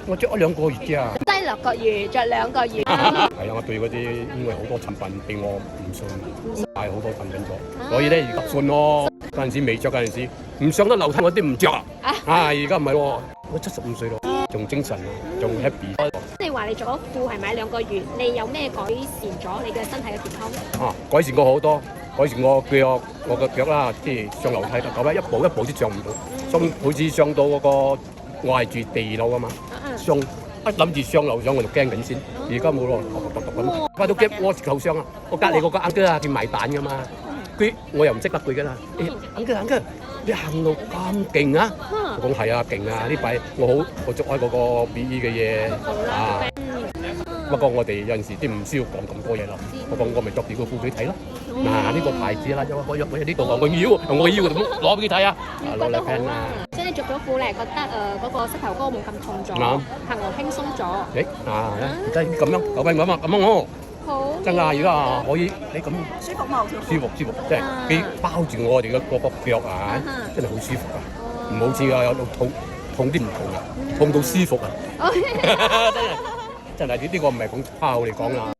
我着咗2個月啫。擠6個月，着2個月。係啊，我對嗰啲因為好多產品俾我唔信，買好多產品咗，所以咧而家信咯。嗰陣時未着嗰陣時，唔上得樓梯我啲唔着啊！而家唔係喎，我75歲咯，仲精神，仲 happy。你話你着咗褲係買2個月，你有咩改善咗你嘅身體嘅健康？改善過好多，改善我個腳啦，即係上樓梯得咁樣，一步一步都上唔到，好似上到嗰個挨住地樓啊嘛，上一諗住上樓上我就驚緊先，而家冇咯，咁，翻到夾我受傷啊！我隔離嗰個阿哥啊，佢賣蛋噶嘛，我又唔識得佢噶啦，阿哥，你行路咁勁啊！我講係啊，勁啊！呢排我捉開嗰個 BE 嘅嘢啊。不過我哋有陣時都唔需要講咁多嘢咯。我咪着住個褲俾睇咯。嗱，呢個牌子啦，我呢度我要攞俾佢睇啊！攞嚟聽啊！即係你着咗褲，你係覺得嗰個膝頭哥冇咁痛咗，行路輕鬆咗。而家咁樣我好真㗎，而家可以你咁舒服冇？舒服，即係佢包住我哋嘅個腳啊，真係好舒服啊！唔好似有痛啲唔痛啊，痛到舒服啊！真係呢個唔係講拋嚟講啦。